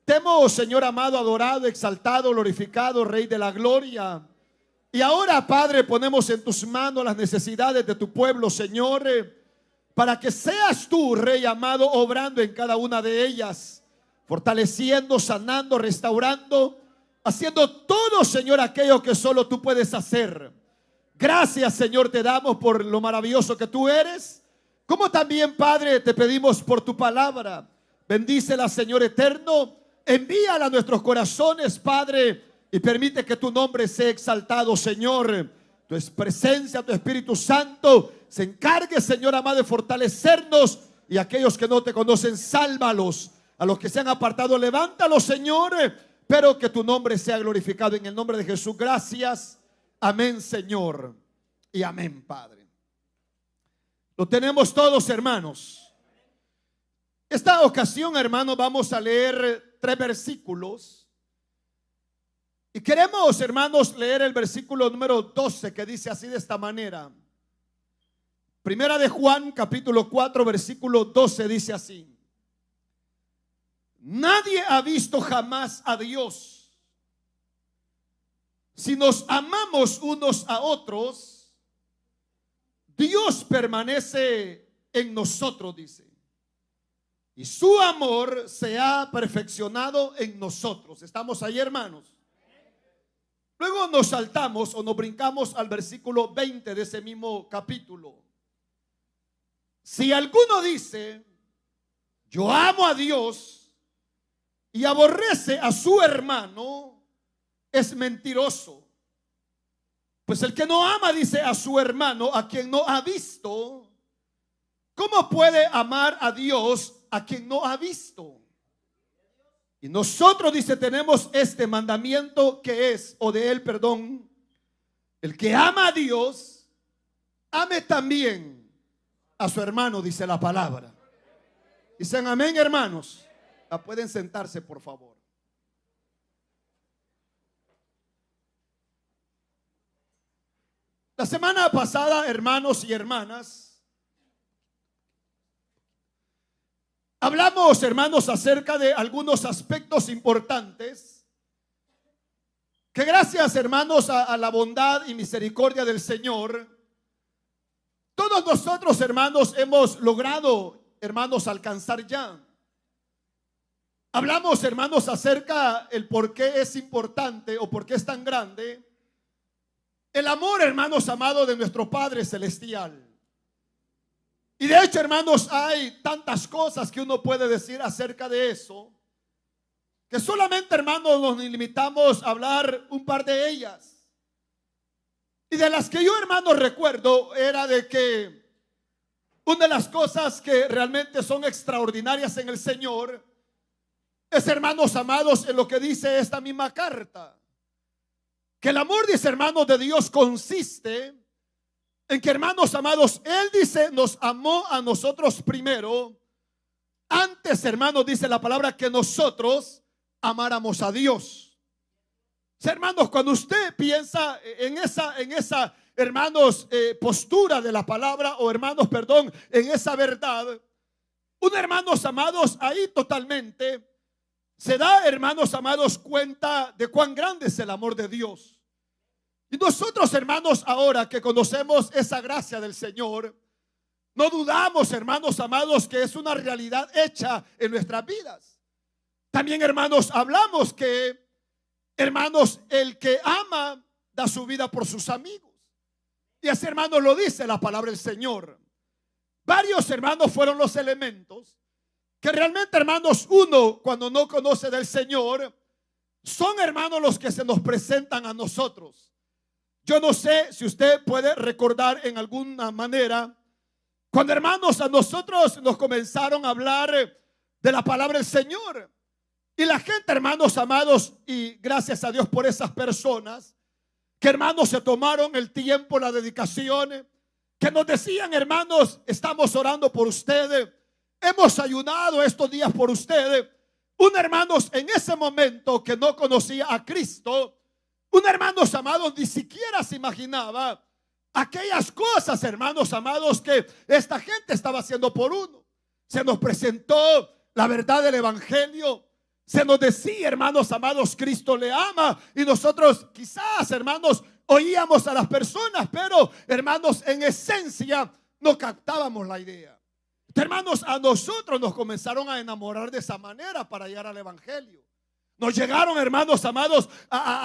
Te hemos, Señor amado, adorado, exaltado, glorificado, Rey de la gloria. Y ahora, Padre, ponemos en tus manos las necesidades de tu pueblo, Señor, para que seas tú, Rey amado, obrando en cada una de ellas, fortaleciendo, sanando, restaurando, haciendo todo, Señor, aquello que solo tú puedes hacer. Gracias, Señor, te damos por lo maravilloso que tú eres. Como también, Padre, te pedimos por tu palabra. Bendícela, Señor eterno. Envíala a nuestros corazones, Padre, y permite que tu nombre sea exaltado, Señor. Tu presencia, tu Espíritu Santo se encargue, Señor amado, de fortalecernos. Y aquellos que no te conocen, sálvalos. A los que se han apartado, levántalos, Señor. Pero que tu nombre sea glorificado en el nombre de Jesús. Gracias. Amén, Señor. Y amén, Padre. Lo tenemos todos, hermanos. Esta ocasión, hermanos, vamos a leer 3 versículos. Y queremos, hermanos, leer el versículo número 12, que dice así de esta manera. Primera de Juan, capítulo 4, versículo 12, dice así: nadie ha visto jamás a Dios. Si nos amamos unos a otros, Dios permanece en nosotros, dice, y su amor se ha perfeccionado en nosotros. ¿Estamos ahí, hermanos? Luego nos saltamos o nos brincamos al versículo 20 de ese mismo capítulo. Si alguno dice, yo amo a Dios, y aborrece a su hermano, es mentiroso. Pues el que no ama, dice, a su hermano, a quien no ha visto, ¿cómo puede amar a Dios a quien no ha visto? Y nosotros, dice, tenemos este mandamiento que es, o de él, perdón, el que ama a Dios, ame también a su hermano, dice la palabra. Dicen amén, hermanos. Pueden sentarse, por favor. La semana pasada, hermanos y hermanas, hablamos, hermanos, acerca de algunos aspectos importantes que gracias, hermanos, a la bondad y misericordia del Señor, todos nosotros, hermanos, hemos logrado, hermanos, alcanzar ya. Hablamos, hermanos, acerca el por qué es importante o por qué es tan grande el amor, hermanos amados, de nuestro Padre Celestial. Y de hecho, hermanos, hay tantas cosas que uno puede decir acerca de eso, que solamente, hermanos, nos limitamos a hablar un par de ellas. Y de las que yo, hermanos, recuerdo era de que una de las cosas que realmente son extraordinarias en el Señor es, hermanos amados, en lo que dice esta misma carta. Que el amor, dice, hermanos, de Dios consiste en que, hermanos amados, Él dice, nos amó a nosotros primero. Antes, hermanos, dice la palabra, que nosotros amáramos a Dios. Hermanos, cuando usted piensa en esa hermanos, postura de la palabra, o hermanos, perdón, en esa verdad, hermanos amados, ahí totalmente se da, hermanos amados, cuenta de cuán grande es el amor de Dios. Y nosotros, hermanos, ahora que conocemos esa gracia del Señor, no dudamos, hermanos amados, que es una realidad hecha en nuestras vidas. También, hermanos, hablamos que, hermanos, el que ama da su vida por sus amigos. Y así, hermanos, lo dice la palabra del Señor. Varios, hermanos, fueron los elementos que realmente, hermanos, uno cuando no conoce del Señor, son, hermanos, los que se nos presentan a nosotros. Yo no sé si usted puede recordar en alguna manera cuando, hermanos, a nosotros nos comenzaron a hablar de la palabra del Señor. Y la gente, hermanos amados, y gracias a Dios por esas personas que, hermanos, se tomaron el tiempo, la dedicación, que nos decían, hermanos, estamos orando por ustedes. Hemos ayunado estos días por ustedes. Hermanos, en ese momento que no conocía a Cristo, hermanos amados, ni siquiera se imaginaba aquellas cosas, hermanos amados, que esta gente estaba haciendo por uno. Se nos presentó la verdad del evangelio. se nos decía, hermanos amados, Cristo le ama, y nosotros quizás, hermanos, oíamos a las personas, pero hermanos, en esencia no captábamos la idea. Hermanos, a nosotros nos comenzaron a enamorar de esa manera para llegar al evangelio. Nos llegaron, hermanos amados,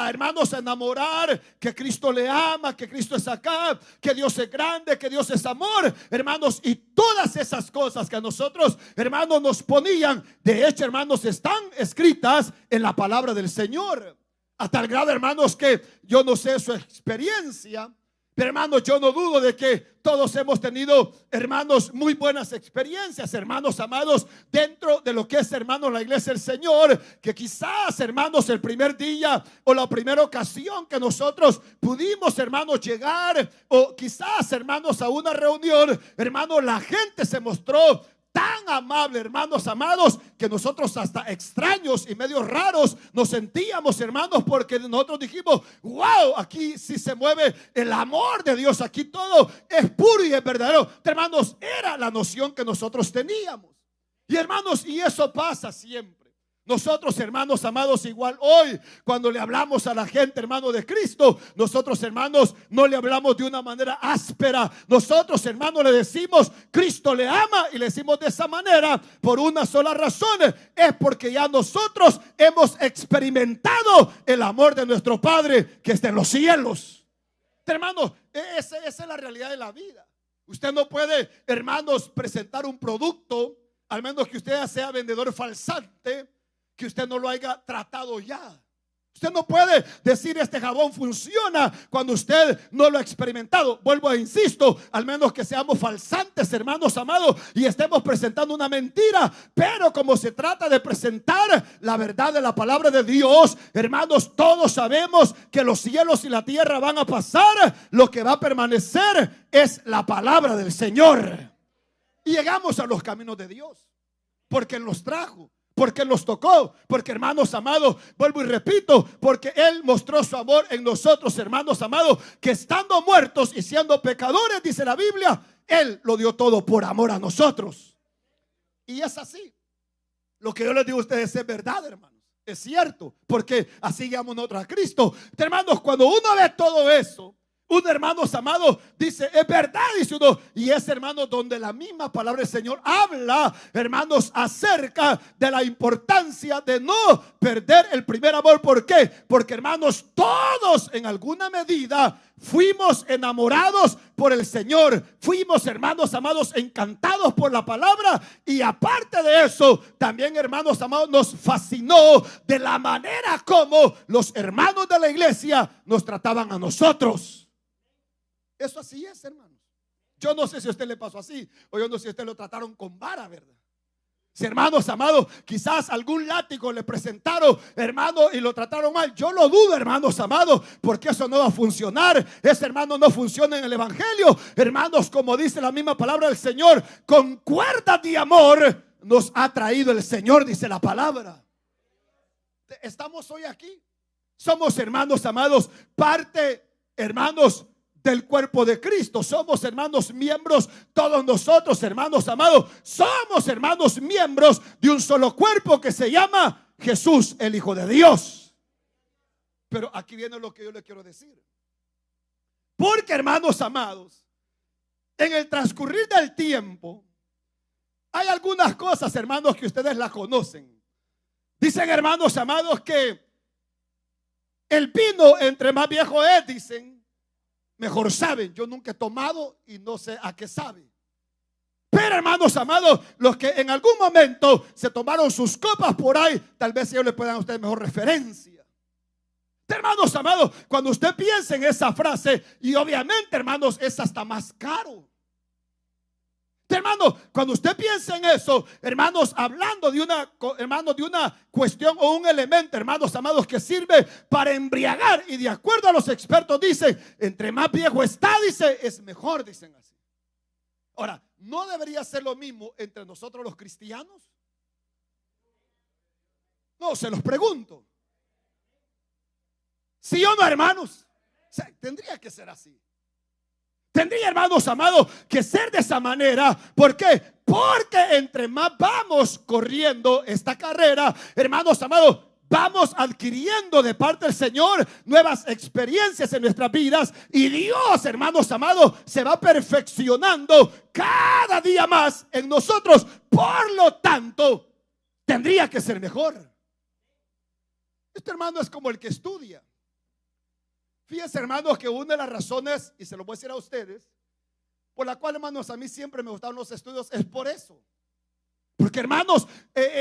hermanos, a enamorar que Cristo le ama, que Cristo es acá, que Dios es grande, que Dios es amor, hermanos, y todas esas cosas que a nosotros, hermanos, nos ponían, de hecho, hermanos, están escritas en la palabra del Señor. A tal grado, hermanos, que yo no sé su experiencia, pero hermanos, yo no dudo de que todos hemos tenido, hermanos, muy buenas experiencias, hermanos amados, dentro de lo que es, hermanos, la iglesia del Señor, que quizás, hermanos, el primer día o la primera ocasión que nosotros pudimos, hermanos, llegar, o quizás, hermanos, a una reunión, hermanos, la gente se mostró tan amable, hermanos amados, que nosotros hasta extraños y medio raros nos sentíamos, hermanos, porque nosotros dijimos, wow, aquí sí se mueve el amor de Dios, aquí todo es puro y es verdadero. Hermanos, era la noción que nosotros teníamos. Y hermanos, y eso pasa siempre. Nosotros, hermanos amados, igual hoy, cuando le hablamos a la gente, hermano, de Cristo, nosotros, hermanos, no le hablamos de una manera áspera. Nosotros, hermanos, le decimos, Cristo le ama, y le decimos de esa manera por una sola razón: es porque ya nosotros hemos experimentado el amor de nuestro Padre que está en los cielos. Hermanos, esa es la realidad de la vida. Usted no puede, hermanos, presentar un producto, al menos que usted sea vendedor falsante, que usted no lo haya tratado ya. Usted no puede decir este jabón funciona cuando usted no lo ha experimentado. Vuelvo a insisto, al menos que seamos falsantes, hermanos amados, y estemos presentando una mentira. Pero como se trata de presentar la verdad de la palabra de Dios, hermanos, todos sabemos que los cielos y la tierra van a pasar. Lo que va a permanecer es la palabra del Señor. Y llegamos a los caminos de Dios, porque Él nos trajo, porque Él nos tocó, porque, hermanos amados, vuelvo y repito, porque Él mostró su amor en nosotros, hermanos amados, que estando muertos y siendo pecadores, dice la Biblia, Él lo dio todo por amor a nosotros. Y es así. Lo que yo les digo a ustedes es verdad, hermanos. Es cierto, porque así llamamos nosotros a Cristo. Hermanos, cuando uno ve todo eso, un, hermanos amados, dice, es verdad, dice uno. Y es, hermanos, donde la misma palabra del Señor habla, hermanos, acerca de la importancia de no perder el primer amor. ¿Por qué? Porque, hermanos, todos en alguna medida fuimos enamorados por el Señor. Fuimos, hermanos amados, encantados por la palabra. Y aparte de eso, también, hermanos amados, nos fascinó de la manera como los hermanos de la iglesia nos trataban a nosotros. Eso así es, hermanos. Yo no sé si a usted le pasó así, o yo no sé si a usted lo trataron con vara, ¿verdad? Si, hermanos amados, quizás algún látigo le presentaron, hermano, y lo trataron mal. Yo lo dudo, hermanos amados, porque eso no va a funcionar. Ese, hermano, no funciona en el evangelio. Hermanos, como dice la misma palabra del Señor, con cuerdas de amor nos ha traído el Señor, dice la palabra. Estamos hoy aquí. Somos, hermanos amados, parte, hermanos, del cuerpo de Cristo. Somos, hermanos, miembros, todos nosotros, hermanos amados, somos, hermanos, miembros de un solo cuerpo que se llama Jesús, el Hijo de Dios. Pero aquí viene lo que yo le quiero decir. Porque, hermanos amados, en el transcurrir del tiempo hay algunas cosas, hermanos, que ustedes las conocen. Dicen, hermanos amados, que el vino entre más viejo es, dicen, mejor saben. Yo nunca he tomado y no sé a qué sabe. Pero, hermanos amados, los que en algún momento se tomaron sus copas por ahí, tal vez ellos le puedan a ustedes mejor referencia. Hermanos amados, cuando usted piensa en esa frase, y obviamente, hermanos, es hasta más caro. Hermanos, cuando usted piensa en eso, hermanos, hablando de una cuestión o un elemento, hermanos amados, que sirve para embriagar, y de acuerdo a los expertos dicen, entre más viejo está, dice, es mejor, dicen así. Ahora, ¿no debería ser lo mismo entre nosotros los cristianos? No, se los pregunto. ¿Sí o no, hermanos? O sea, tendría que ser así. Tendría, hermanos amados, que ser de esa manera. ¿Por qué? Porque entre más vamos corriendo esta carrera, hermanos amados, vamos adquiriendo de parte del Señor nuevas experiencias en nuestras vidas. Y Dios, hermanos amados, se va perfeccionando cada día más en nosotros. Por lo tanto, tendría que ser mejor. Este hermano es como el que estudia. Fíjense, hermanos, que una de las razones, y se lo voy a decir a ustedes, por la cual, hermanos, a mí siempre me gustaron los estudios, es por eso. Porque, hermanos,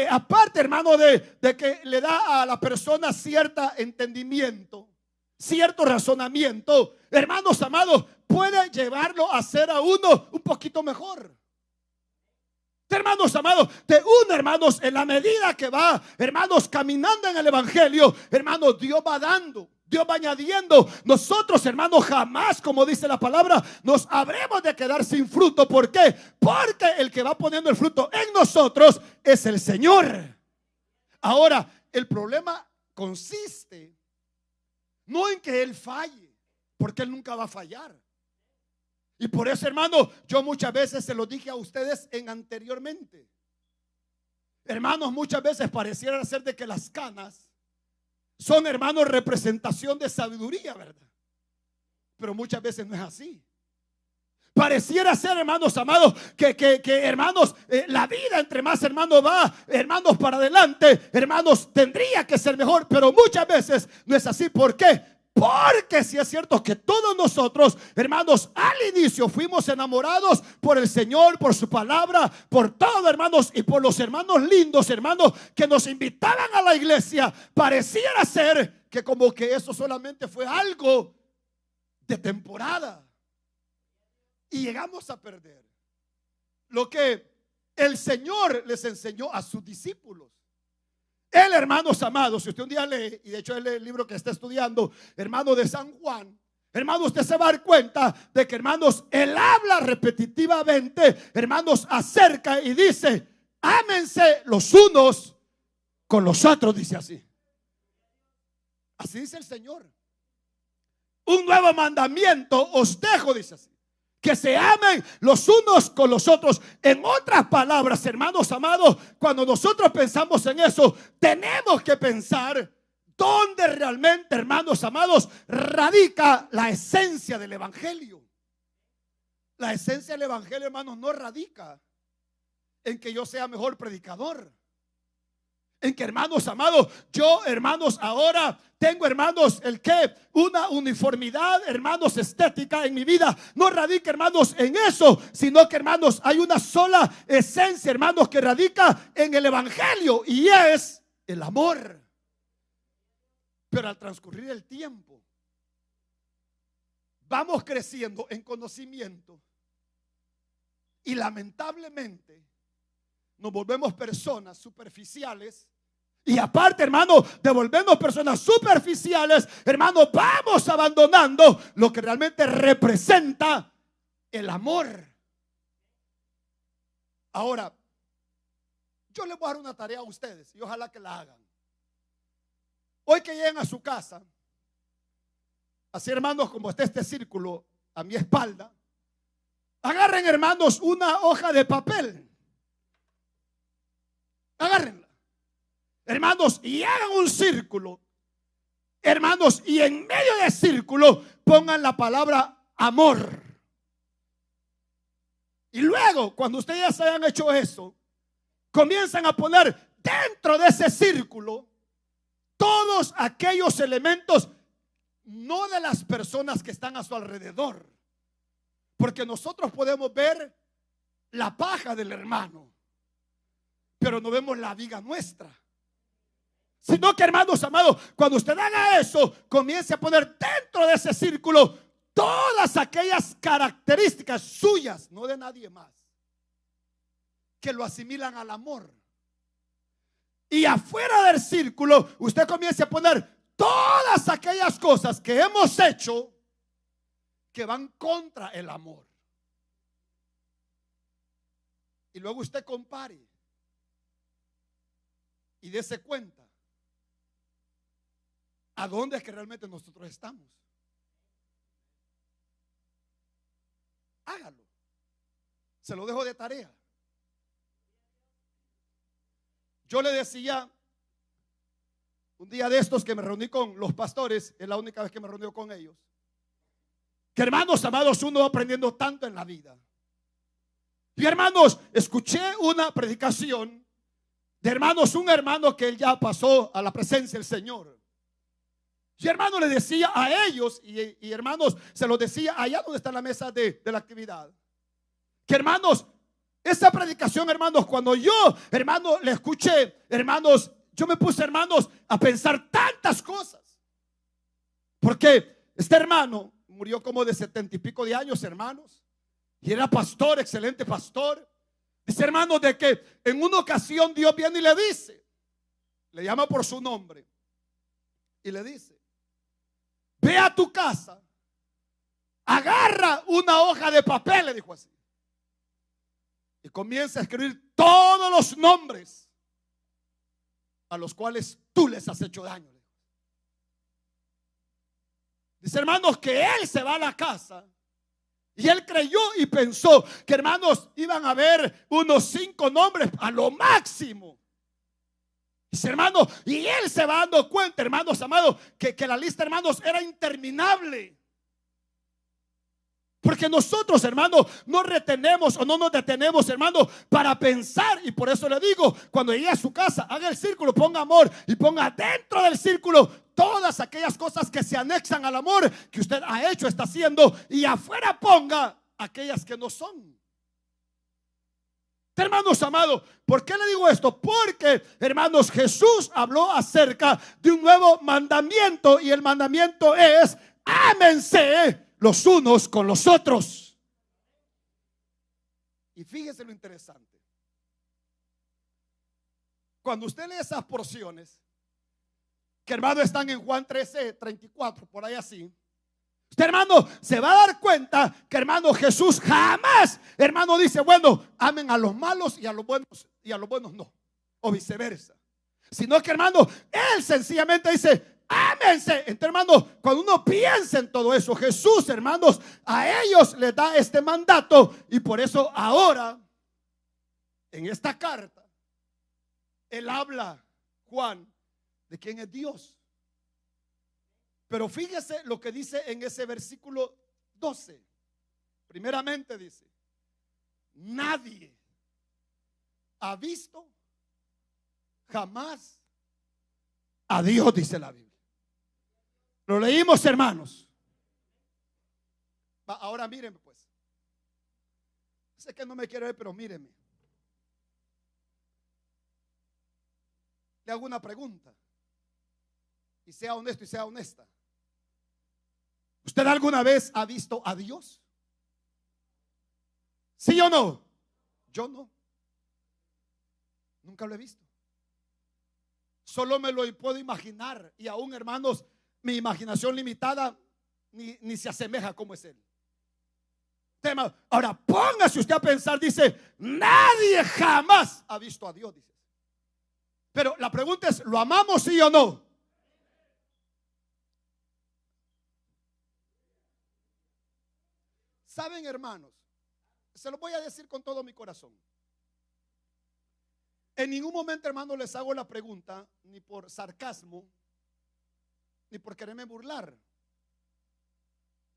aparte, hermano, de que le da a la persona cierto entendimiento, cierto razonamiento, hermanos amados, puede llevarlo a ser a uno un poquito mejor. Hermanos amados, de uno, hermanos, en la medida que va, hermanos, caminando en el evangelio, hermanos, Dios va dando, Dios va añadiendo. Nosotros, hermanos, jamás, como dice la palabra, nos habremos de quedar sin fruto. ¿Por qué? Porque el que va poniendo el fruto en nosotros es el Señor. Ahora, el problema consiste no en que Él falle, porque Él nunca va a fallar. Y por eso, hermano, yo muchas veces se lo dije a ustedes anteriormente. Hermanos, muchas veces pareciera ser de que las canas son, hermanos, representación de sabiduría, ¿verdad? Pero muchas veces no es así. Pareciera ser, hermanos amados, que hermanos, la vida entre más, hermanos, va, hermanos, para adelante, hermanos, tendría que ser mejor, pero muchas veces no es así. ¿Por qué? Porque si es cierto que todos nosotros, hermanos, al inicio fuimos enamorados por el Señor, por su palabra, por todo, hermanos, y por los hermanos lindos, hermanos, que nos invitaban a la iglesia. Pareciera ser que como que eso solamente fue algo de temporada. Y llegamos a perder lo que el Señor les enseñó a sus discípulos. Él, hermanos amados, si usted un día lee, y de hecho él lee el libro que está estudiando, hermano, de San Juan, hermano, usted se va a dar cuenta de que, hermanos, él habla repetitivamente, hermanos, acerca y dice: ámense los unos con los otros, dice así. Así dice el Señor. Un nuevo mandamiento os dejo, dice así: que se amen los unos con los otros. En otras palabras, hermanos amados, cuando nosotros pensamos en eso, tenemos que pensar dónde realmente, hermanos amados, radica la esencia del evangelio. La esencia del evangelio, hermanos, no radica en que yo sea mejor predicador, en que, hermanos amados, yo, hermanos, ahora tengo, hermanos, una uniformidad, hermanos, estética en mi vida. No radica, hermanos, en eso, sino que, hermanos, hay una sola esencia, hermanos, que radica en el evangelio, y es el amor. Pero al transcurrir el tiempo, vamos creciendo en conocimiento y lamentablemente nos volvemos personas superficiales. Y aparte, hermano, de volvernos personas superficiales, hermano, vamos abandonando lo que realmente representa el amor. Ahora, yo les voy a dar una tarea a ustedes y ojalá que la hagan. Hoy que lleguen a su casa, así, hermanos, como está este círculo a mi espalda, agarren, hermanos, una hoja de papel. Agárrenla, hermanos, y hagan un círculo, hermanos, y en medio del círculo pongan la palabra amor. Y luego, cuando ustedes ya se hayan hecho eso, comienzan a poner dentro de ese círculo todos aquellos elementos, no de las personas que están a su alrededor, porque nosotros podemos ver la paja del hermano, pero no vemos la viga nuestra. Sino que, hermanos amados, cuando usted haga eso, comience a poner dentro de ese círculo todas aquellas características suyas, no de nadie más, que lo asimilan al amor. Y afuera del círculo, usted comience a poner todas aquellas cosas que hemos hecho que van contra el amor. Y luego usted compare y dése cuenta a dónde es que realmente nosotros estamos. Se lo dejo de tarea. Yo le decía un día de estos que me reuní con los pastores, es la única vez que me reuní con ellos, que hermanos amados, uno va aprendiendo tanto en la vida. Y hermanos, escuché una predicación de hermanos, un hermano que él ya pasó a la presencia del Señor. Y hermano le decía a ellos, y hermanos se lo decía allá donde está la mesa de la actividad, que hermanos, esa predicación, hermanos, cuando yo, hermano, le escuché, hermanos, yo me puse, hermanos, a pensar tantas cosas. Porque este hermano murió como de 70 y pico de años, hermanos, y era pastor, excelente pastor. Dice, hermanos, de que en una ocasión Dios viene y le dice, le llama por su nombre y le dice: ve a tu casa, agarra una hoja de papel, le dijo así, y comienza a escribir todos los nombres a los cuales tú les has hecho daño. Dice, hermanos, que él se va a la casa y él creyó y pensó que, hermanos, iban a haber unos 5 nombres a lo máximo. Dice, hermano, y él se va dando cuenta, hermanos amados, que la lista, hermanos, era interminable. Porque nosotros, hermanos, no retenemos o no nos detenemos, hermanos, para pensar. Y por eso le digo, cuando llegue a su casa, haga el círculo, ponga amor y ponga dentro del círculo todas aquellas cosas que se anexan al amor que usted ha hecho, está haciendo, y afuera ponga aquellas que no son. Hermanos amados, ¿por qué le digo esto? Porque, hermanos, Jesús habló acerca de un nuevo mandamiento, y el mandamiento es: ámense los unos con los otros. Y fíjese lo interesante. Cuando usted lee esas porciones, que hermano están en Juan 13:34, por ahí así, usted, hermano, se va a dar cuenta que, hermano, Jesús jamás, hermano, dice, bueno, amen a los malos y a los buenos no, o viceversa. Sino que, hermano, él sencillamente dice: ámense. Entonces, hermanos, cuando uno piensa en todo eso, Jesús, hermanos, a ellos les da este mandato. Y por eso ahora, en esta carta, él habla, Juan, de quién es Dios. Pero fíjese lo que dice en ese versículo 12. Primeramente dice: nadie ha visto jamás a Dios, dice la Biblia. Lo leímos, hermanos. Ahora mírenme pues. Sé que no me quiere ver, pero mírenme. Le hago una pregunta, y sea honesto y sea honesta. ¿Usted alguna vez ha visto a Dios? ¿Sí o no? Yo no. Nunca lo he visto. Solo me lo puedo imaginar, y aún, hermanos, mi imaginación limitada ni se asemeja como es él. Ahora póngase usted a pensar, dice, nadie jamás ha visto a Dios, dice. Pero la pregunta es, ¿lo amamos, sí o no? Saben, hermanos, se lo voy a decir con todo mi corazón. En ningún momento, hermanos, les hago la pregunta ni por sarcasmo ni por quererme burlar,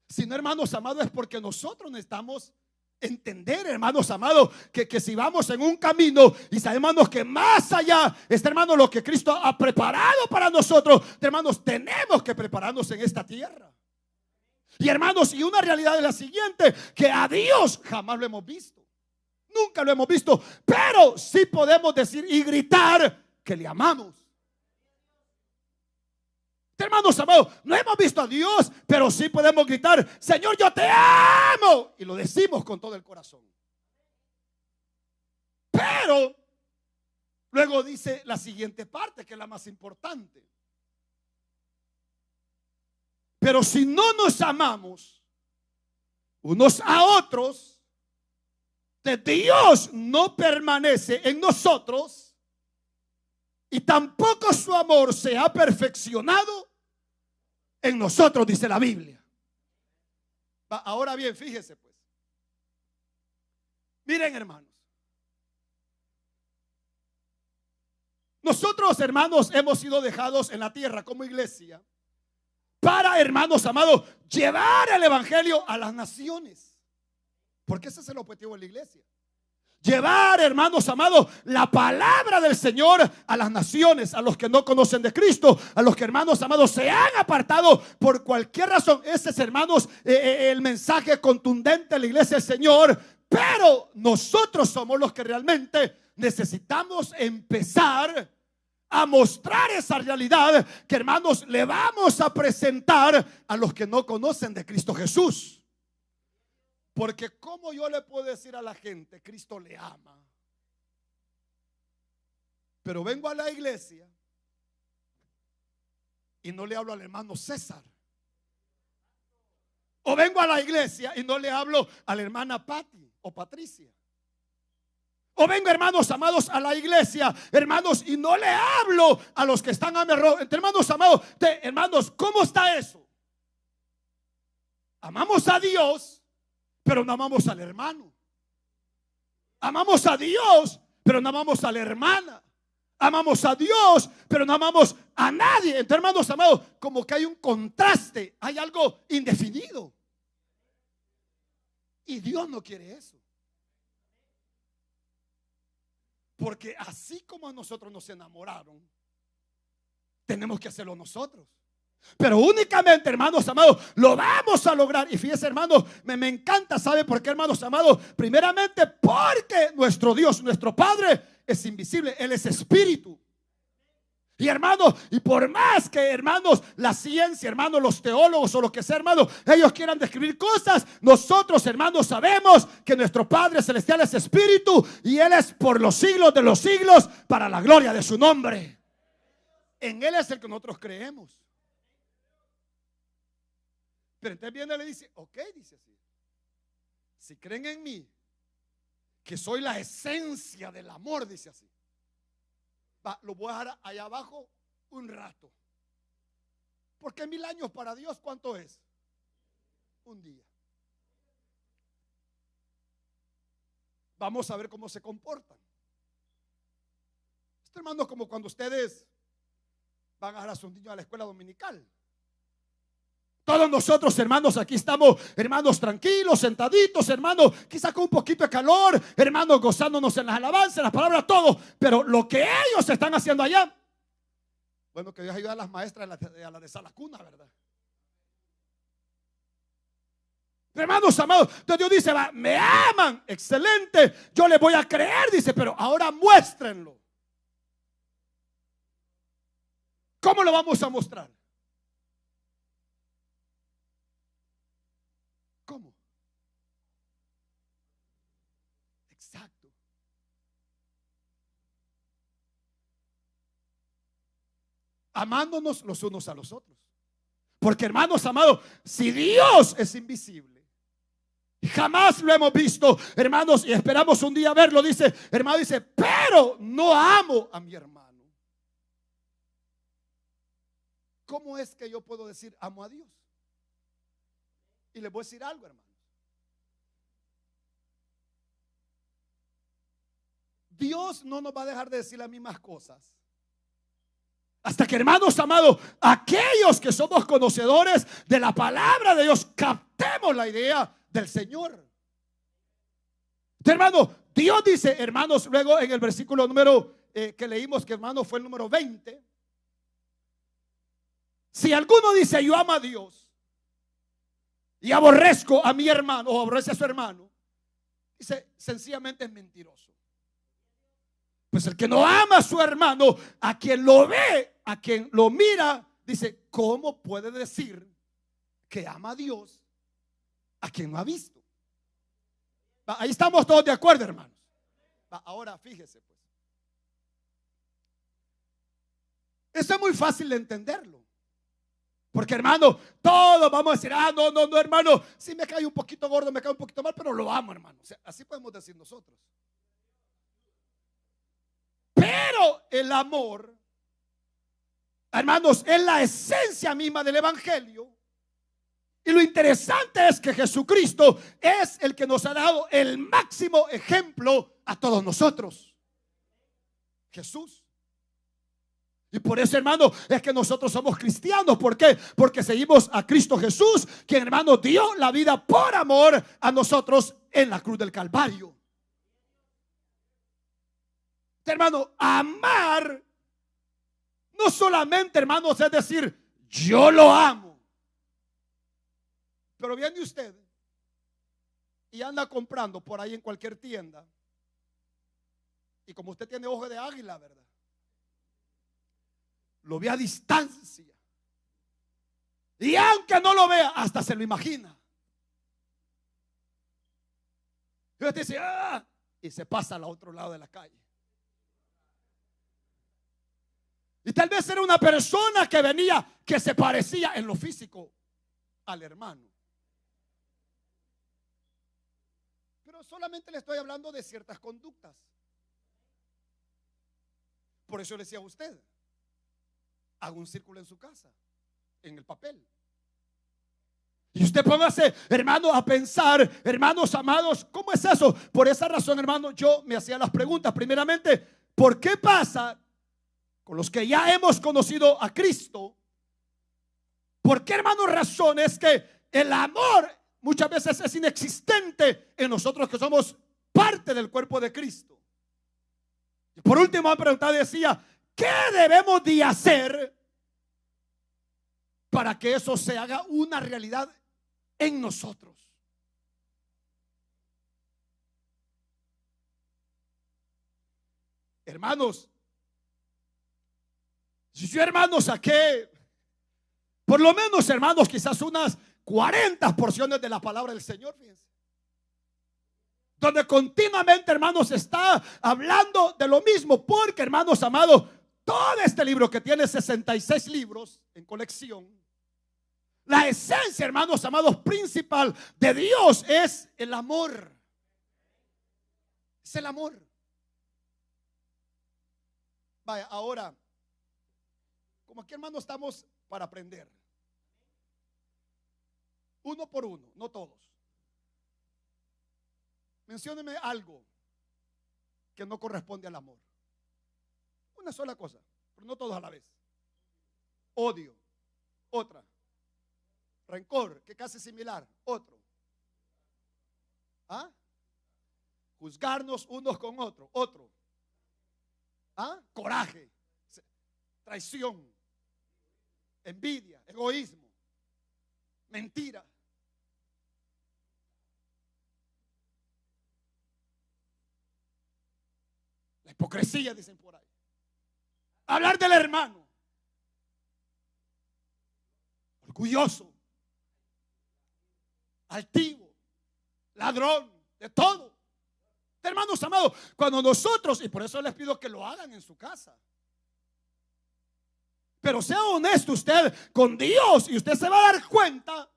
sino, hermanos amados, es porque nosotros necesitamos entender, hermanos amados, que si vamos en un camino y sabemos que más allá está, hermanos, lo que Cristo ha preparado para nosotros, hermanos, tenemos que prepararnos en esta tierra. Y, hermanos, y una realidad es la siguiente: que a Dios jamás lo hemos visto. Nunca lo hemos visto, pero sí podemos decir y gritar que le amamos. Hermanos amados, no hemos visto a Dios, pero sí podemos gritar: Señor, yo te amo. Y lo decimos con todo el corazón. Pero luego dice la siguiente parte, que es la más importante: pero si no nos amamos unos a otros, de Dios no permanece en nosotros, y tampoco su amor se ha perfeccionado en nosotros, dice la Biblia. Ahora bien, fíjese pues, Miren, hermanos, nosotros, hermanos, hemos sido dejados en la tierra como iglesia para, hermanos amados, llevar el evangelio a las naciones. Porque ese es el objetivo de la iglesia. Llevar, hermanos amados, la palabra del Señor a las naciones, a los que no conocen de Cristo, a los que, hermanos amados, se han apartado por cualquier razón. Ese es, hermanos, el mensaje contundente de la iglesia del Señor. Pero nosotros somos los que realmente necesitamos empezar a mostrar esa realidad que, hermanos, le vamos a presentar a los que no conocen de Cristo Jesús. Porque ¿cómo yo le puedo decir a la gente, Cristo le ama? Pero vengo a la iglesia y no le hablo al hermano César. O vengo a la iglesia y no le hablo a la hermana Patti o Patricia. O vengo, hermanos amados, a la iglesia, hermanos, y no le hablo a los que están a mi alrededor. Hermanos amados, hermanos, ¿cómo está eso? Amamos a Dios, pero no amamos al hermano. Amamos a Dios, pero no amamos a la hermana. Amamos a Dios, pero no amamos a nadie. Entonces, hermanos amados, como que hay un contraste, hay algo indefinido. Y Dios no quiere eso. Porque así como a nosotros nos enamoraron, tenemos que hacerlo nosotros. Pero únicamente, hermanos amados, lo vamos a lograr. Y fíjense, hermanos, me encanta. ¿Sabe por qué, hermanos amados? Primeramente porque nuestro Dios, nuestro Padre es invisible. Él es espíritu. Y, hermanos, y por más que, hermanos, la ciencia, hermanos, los teólogos o lo que sea, hermanos, ellos quieran describir cosas, nosotros, hermanos, sabemos que nuestro Padre celestial es espíritu y Él es por los siglos de los siglos para la gloria de su nombre. En Él es el que nosotros creemos. Pero entonces viene y le dice, ok, dice así, si creen en mí, que soy la esencia del amor, dice así, lo voy a dejar allá abajo un rato. Porque 1000 años para Dios, ¿cuánto es? Un día. Vamos a ver cómo se comportan. Esto, hermano, como cuando ustedes van a dejar a sus niños a la escuela dominical. Todos nosotros, hermanos, aquí estamos, hermanos, tranquilos, sentaditos, hermanos, quizás con un poquito de calor, hermanos, gozándonos en las alabanzas, en las palabras, todo. Pero lo que ellos están haciendo allá, bueno, que Dios ayude a las maestras a la de Sala Cuna, ¿verdad? Hermanos amados, entonces Dios dice, va, me aman, excelente, yo les voy a creer, dice, pero ahora muéstrenlo. ¿Cómo lo vamos a mostrar? ¿Cómo? Exacto. Amándonos los unos a los otros. Porque, hermanos amados, si Dios es invisible, jamás lo hemos visto, hermanos, y esperamos un día verlo, dice, hermano, dice, pero no amo a mi hermano. ¿Cómo es que yo puedo decir amo a Dios? Y les voy a decir algo, hermanos. Dios no nos va a dejar de decir las mismas cosas hasta que, hermanos amados, aquellos que somos conocedores de la palabra de Dios, captemos la idea del Señor. Hermano, Dios dice, hermanos, luego en el versículo número que leímos, que, hermano, fue el número 20, si alguno dice yo amo a Dios y aborrezco a mi hermano o aborrece a su hermano, dice, sencillamente es mentiroso. Pues el que no ama a su hermano, a quien lo ve, a quien lo mira, dice, ¿cómo puede decir que ama a Dios a quien no ha visto? Ahí estamos todos de acuerdo, hermanos. Ahora fíjese, pues, eso es muy fácil de entenderlo. Porque, hermano, todos vamos a decir, no, hermano, si me cae un poquito gordo, me cae un poquito mal, pero lo amo, hermano. O sea, así podemos decir nosotros. Pero el amor, hermanos, es la esencia misma del evangelio. Y lo interesante es que Jesucristo es el que nos ha dado el máximo ejemplo a todos nosotros. Jesús. Y por eso, hermano, es que nosotros somos cristianos. ¿Por qué? Porque seguimos a Cristo Jesús, quien, hermano, dio la vida por amor a nosotros en la cruz del Calvario. Hermano, amar no solamente, hermanos, es decir, yo lo amo. Pero viene usted y anda comprando por ahí en cualquier tienda, y como usted tiene ojo de águila, ¿verdad?, lo ve a distancia, y aunque no lo vea, hasta se lo imagina. Y usted dice, y se pasa al otro lado de la calle. Y tal vez era una persona que venía, que se parecía en lo físico al hermano. Pero solamente le estoy hablando de ciertas conductas. Por eso le decía a usted, haga un círculo en su casa, en el papel. Y usted póngase, hermano, a pensar, hermanos amados, ¿cómo es eso? Por esa razón, hermano, yo me hacía las preguntas. Primeramente, ¿por qué pasa con los que ya hemos conocido a Cristo? ¿Por qué, hermano, razón es que el amor muchas veces es inexistente en nosotros que somos parte del cuerpo de Cristo? Y por último, me preguntaba, decía, ¿qué debemos de hacer para que eso se haga una realidad en nosotros? Hermanos, si yo, hermanos, saqué por lo menos, hermanos, quizás unas 40 porciones de la palabra del Señor, fíjense, donde continuamente, hermanos, está hablando de lo mismo. Porque, hermanos amados, todo este libro que tiene 66 libros en colección, la esencia, hermanos amados, principal de Dios es el amor. Es el amor. Vaya, ahora, como aquí, hermanos, estamos para aprender, uno por uno, no todos. Mencióneme algo que no corresponde al amor. Una sola cosa, pero no todos a la vez. Odio, otra. Rencor, que casi similar, otro. Juzgarnos unos con otros, otro. Coraje, traición, envidia, egoísmo, mentira. La hipocresía, dicen por ahí. Hablar del hermano. Orgulloso. Altivo. Ladrón. De todo. Hermanos amados, cuando nosotros, y por eso les pido que lo hagan en su casa, pero sea honesto usted con Dios, y usted se va a dar cuenta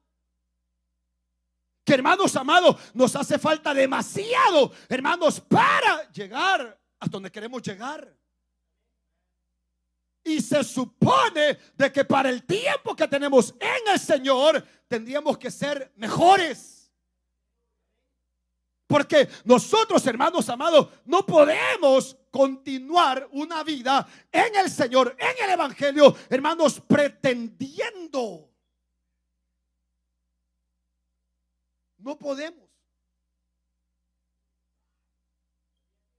que, hermanos amados, nos hace falta demasiado, hermanos, para llegar hasta donde queremos llegar. Y se supone de que para el tiempo que tenemos en el Señor tendríamos que ser mejores. Porque nosotros, hermanos amados, no podemos continuar una vida en el Señor, en el Evangelio, hermanos, pretendiendo. No podemos.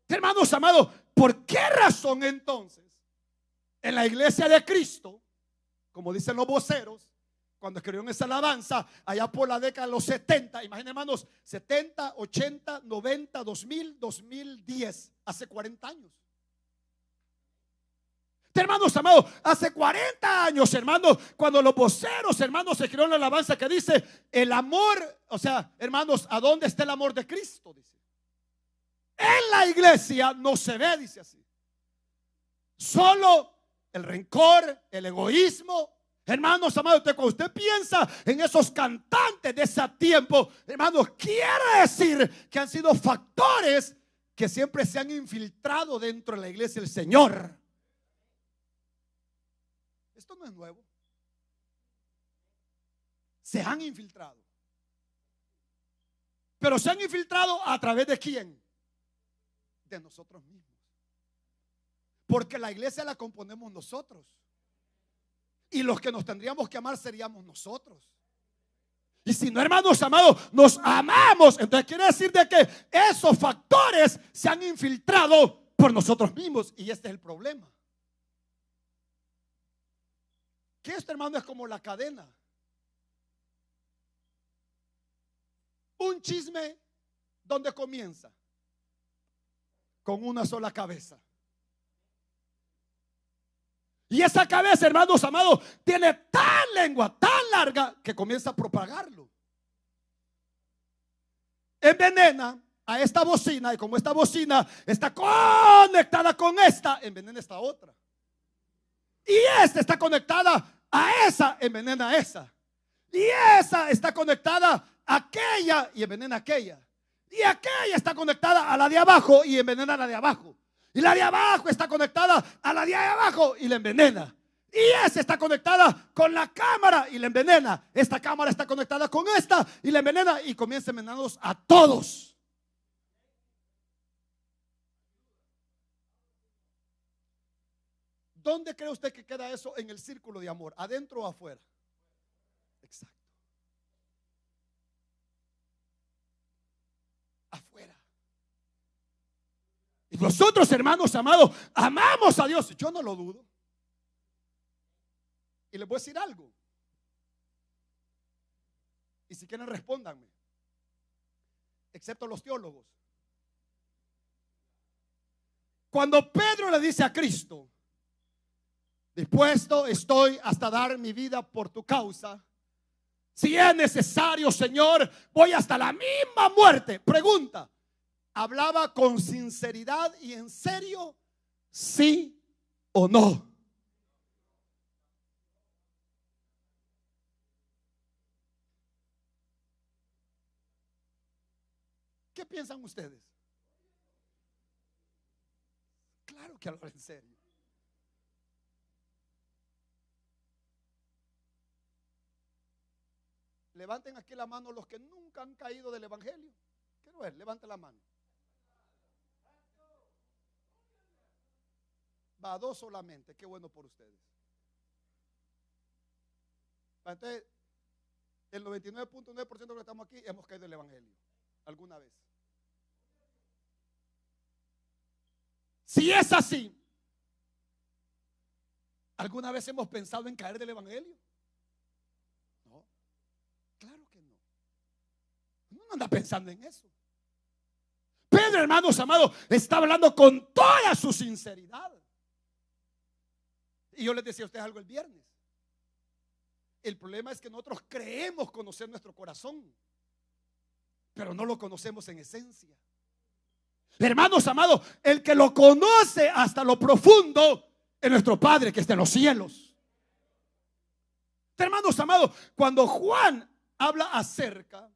Hermanos amados, ¿por qué razón entonces en la iglesia de Cristo, como dicen los voceros, cuando escribieron esa alabanza allá por la década de los 70, imaginen, hermanos, 70, 80, 90, 2000, 2010, hace 40 años? Hermanos amados, hace 40 años, hermanos, cuando los voceros, hermanos, escribieron la alabanza que dice el amor, o sea, hermanos, ¿a dónde está el amor de Cristo? Dice, en la iglesia no se ve, dice así. Solo el rencor, el egoísmo. Hermanos amados, cuando usted piensa en esos cantantes de ese tiempo, hermanos, quiere decir que han sido factores que siempre se han infiltrado dentro de la iglesia del Señor. Esto no es nuevo. se han infiltrado. Pero se han infiltrado a través de ¿quién? De nosotros mismos. Porque la iglesia la componemos nosotros. Y los que nos tendríamos que amar seríamos nosotros. Y si no, hermanos amados, nos amamos, entonces quiere decir de que esos factores se han infiltrado por nosotros mismos. Y este es el problema. Que esto, hermano, es como la cadena. Un chisme, ¿dónde comienza? Con una sola cabeza. Y esa cabeza, hermanos amados, tiene tan lengua, tan larga, que comienza a propagarlo. Envenena a esta bocina, y como esta bocina está conectada con esta, envenena esta otra. Y esta está conectada a esa, envenena a esa. Y esa está conectada a aquella y envenena a aquella. Y aquella está conectada a la de abajo y envenena a la de abajo. Y la de abajo está conectada a la de abajo y la envenena. Y esa está conectada con la cámara y la envenena. Esta cámara está conectada con esta y la envenena. Y comienza a envenenarnos a todos. ¿Dónde cree usted que queda eso en el círculo de amor? ¿Adentro o afuera? Exacto. Afuera. Y nosotros, hermanos amados, amamos a Dios. Yo no lo dudo. Y les voy a decir algo. Y si quieren, respóndanme. Excepto los teólogos. Cuando Pedro le dice a Cristo: dispuesto estoy hasta dar mi vida por tu causa. Si es necesario, Señor, voy hasta la misma muerte. Pregunta: ¿hablaba con sinceridad y en serio? ¿Sí o no? ¿Qué piensan ustedes? Claro que hablaba en serio. Levanten aquí la mano los que nunca han caído del evangelio. Quiero ver, levanten la mano. Va, dos solamente. Qué bueno por ustedes. Entonces, el 99.9% de los que estamos aquí hemos caído del evangelio alguna vez. Si es así, ¿alguna vez hemos pensado en caer del evangelio? No, claro que no. Uno no anda pensando en eso. Pedro, hermanos amados, está hablando con toda su sinceridad. Y yo les decía a ustedes algo el viernes. El problema es que nosotros creemos conocer nuestro corazón, pero no lo conocemos en esencia. Hermanos amados, el que lo conoce hasta lo profundo es nuestro Padre que está en los cielos. Hermanos amados, cuando Juan habla acerca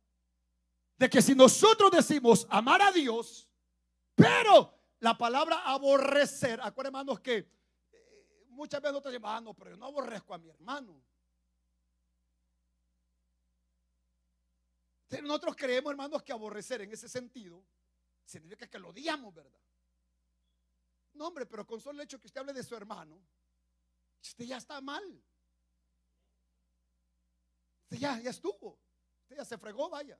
de que si nosotros decimos amar a Dios, pero la palabra aborrecer, acuérdense, hermanos, que muchas veces nosotros decimos: no, pero yo no aborrezco a mi hermano. Nosotros creemos, hermanos, que aborrecer en ese sentido significa que lo odiamos, ¿verdad? No, hombre, pero con solo el hecho que usted hable de su hermano, usted ya está mal. Usted ya estuvo. Usted ya se fregó, vaya.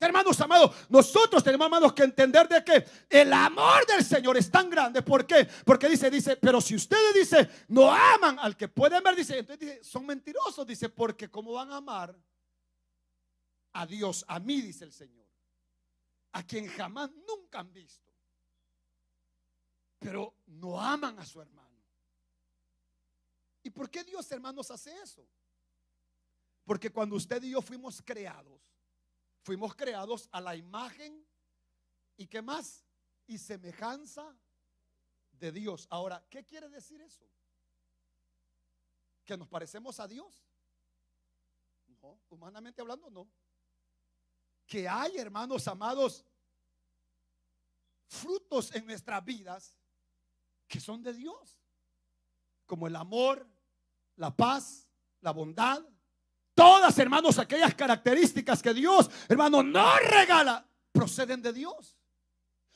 Hermanos amados, nosotros tenemos, hermanos, que entender de que el amor del Señor es tan grande. ¿Por qué? Porque dice, pero si ustedes dice no aman al que pueden ver, dice, entonces dice, son mentirosos. Dice, porque ¿cómo van a amar a Dios? A mí, dice el Señor, a quien jamás nunca han visto, pero no aman a su hermano. ¿Y por qué Dios, hermanos, hace eso? Porque cuando usted y yo fuimos creados a la imagen y ¿qué más? Y semejanza de Dios. Ahora, ¿qué quiere decir eso? ¿Que nos parecemos a Dios? No, humanamente hablando, no. Que hay, hermanos amados, frutos en nuestras vidas que son de Dios, como el amor, la paz, la bondad, todas, hermanos, aquellas características que Dios, hermano, no regala, proceden de Dios.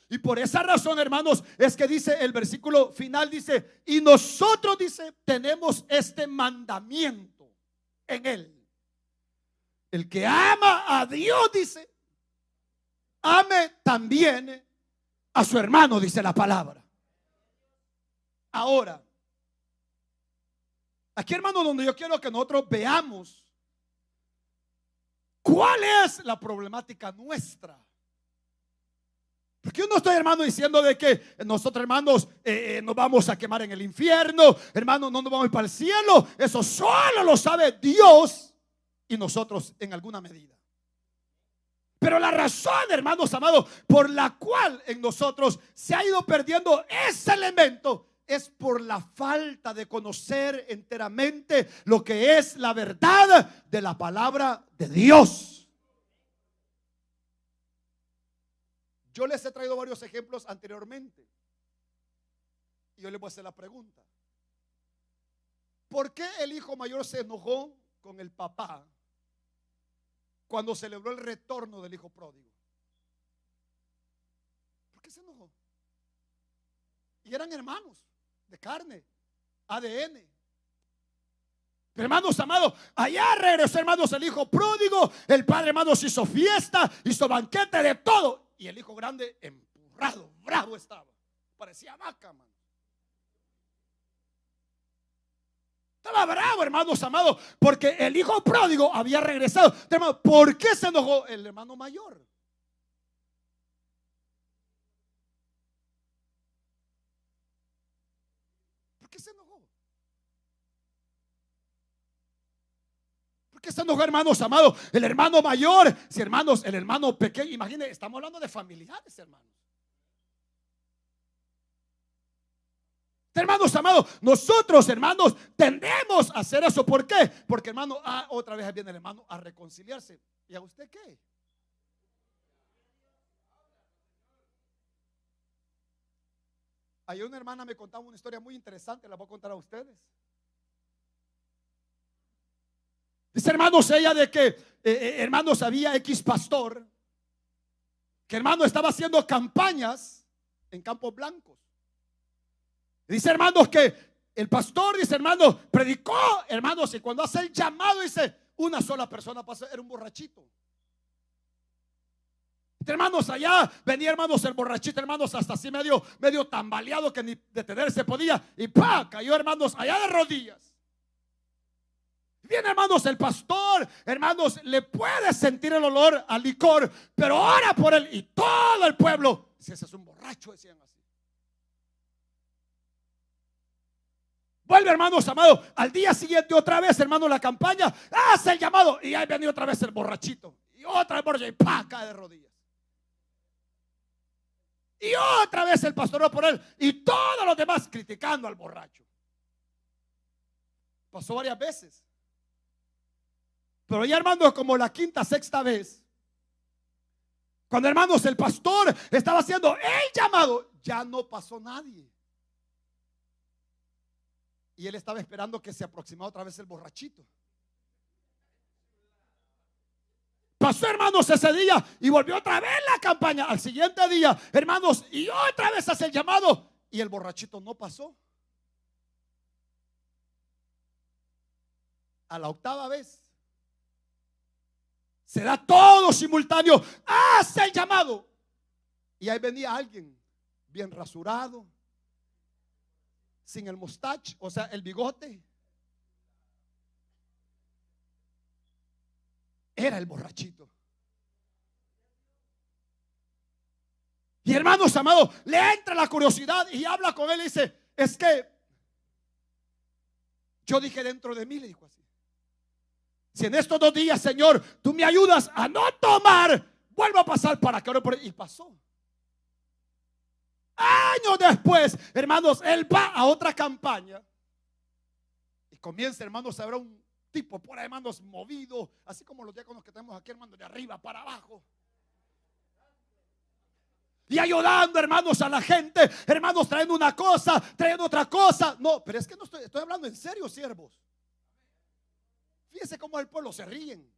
Y por esa razón, hermanos, es que dice el versículo final, dice, y nosotros, dice, tenemos este mandamiento en él. El que ama a Dios, dice, ame también a su hermano, dice la palabra. Ahora, aquí, hermano, donde yo quiero que nosotros veamos cuál es la problemática nuestra. Porque yo no estoy, hermano, diciendo de que nosotros, hermanos, nos vamos a quemar en el infierno, hermano, no nos vamos a ir para el cielo. Eso solo lo sabe Dios y nosotros en alguna medida. Pero la razón, hermanos amados, por la cual en nosotros se ha ido perdiendo ese elemento es por la falta de conocer enteramente lo que es la verdad de la palabra de Dios. Yo les he traído varios ejemplos anteriormente y yo les voy a hacer la pregunta: ¿por qué el hijo mayor se enojó con el papá cuando celebró el retorno del hijo pródigo? ¿Por qué se enojó? Y eran hermanos de carne, ADN. Pero, hermanos amados, allá regresó, hermanos, el hijo pródigo. El padre, hermanos, hizo fiesta, hizo banquete, de todo. Y el hijo grande, empurrado, bravo estaba. Parecía vaca, man. Estaba bravo, hermanos amados, porque el hijo pródigo había regresado. Hermano, ¿por qué se enojó el hermano mayor? ¿Por qué se enojó? ¿Por qué se enojó, hermanos amados? El hermano mayor, si, hermanos, el hermano pequeño, imagínense, estamos hablando de familiares, hermanos. Hermanos amados, nosotros, hermanos, tendemos a hacer eso. ¿Por qué? Porque, hermano, otra vez viene el hermano a reconciliarse. ¿Y a usted qué? Ayer una hermana me contaba una historia muy interesante, la voy a contar a ustedes. Dice, hermanos, ella de que, hermanos, había X pastor que, hermano, estaba haciendo campañas en Campos Blancos. Dice, hermanos, que el pastor, dice, hermanos, predicó, hermanos, y cuando hace el llamado, dice, una sola persona pasó, era un borrachito. Hermanos, allá venía, hermanos, el borrachito, hermanos, hasta así medio tambaleado que ni detenerse podía. Y cayó, hermanos, allá de rodillas. Viene, hermanos, el pastor, hermanos, le puede sentir el olor al licor, pero ora por él. Y todo el pueblo, si ese es un borracho, decían así. Vuelve, hermanos amados, al día siguiente otra vez, hermanos, la campaña, hace el llamado y ahí venía otra vez el borrachito. Y otra vez borracho y cae de rodillas. Y otra vez el pastor oró por él y todos los demás criticando al borracho. Pasó varias veces. Pero ya, hermanos, como la quinta, sexta vez, cuando, hermanos, el pastor estaba haciendo el llamado, ya no pasó nadie. Y él estaba esperando que se aproximara otra vez el borrachito. Pasó, hermanos, ese día y volvió otra vez la campaña. Al siguiente día, hermanos, y otra vez hace el llamado y el borrachito no pasó. A la octava vez se da todo simultáneo, hace el llamado y ahí venía alguien bien rasurado, sin el mustache, o sea, el bigote. Era el borrachito. Y, hermanos amados, le entra la curiosidad y habla con él y dice, es que yo dije dentro de mí, le dijo así, si en estos 2 días, Señor, tú me ayudas a no tomar, vuelvo a pasar para que ore por él. Y pasó. Años después, hermanos, él va a otra campaña y comienza, hermanos, a ver un tipo por ahí, hermanos, movido, así como los diáconos que tenemos aquí, hermanos, de arriba para abajo, y ayudando, hermanos, a la gente, hermanos, trayendo una cosa, trayendo otra cosa. No, pero es que no estoy hablando en serio, siervos. Fíjense cómo el pueblo se ríen.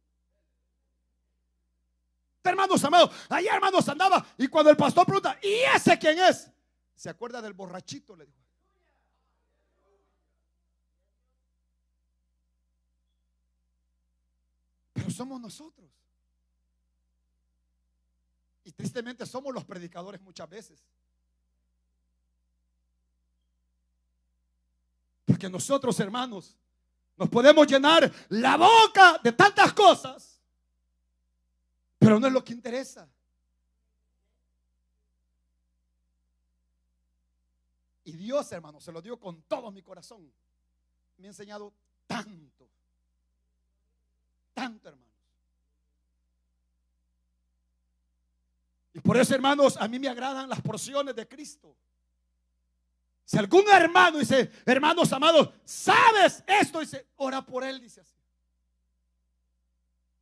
Hermanos amados, allá hermanos andaba, y cuando el pastor pregunta, ¿y ese quién es? ¿Se acuerda del borrachito? Le dijo. Pero somos nosotros. Y tristemente somos los predicadores muchas veces. Porque nosotros, hermanos, nos podemos llenar la boca de tantas cosas, pero no es lo que interesa. Y Dios, hermano, se lo digo con todo mi corazón, me ha enseñado tanto, tanto, hermanos. Y por eso, hermanos, a mí me agradan las porciones de Cristo. Si algún hermano dice, hermanos amados, ¿sabes esto? Dice, ora por él, dice así.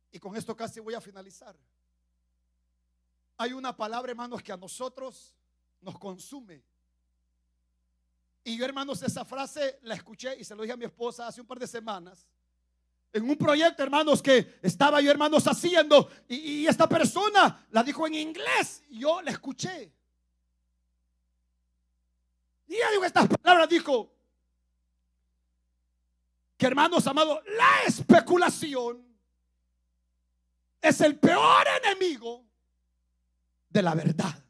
Y con esto casi voy a finalizar. Hay una palabra, hermanos, que a nosotros nos consume. Y yo, hermanos, esa frase la escuché y se lo dije a mi esposa hace un par de semanas. En un proyecto, hermanos, que estaba yo, hermanos, haciendo. Y esta persona la dijo en inglés. Y yo la escuché. Y ella dijo estas palabras, dijo que, hermanos amados, la especulación es el peor enemigo de la verdad.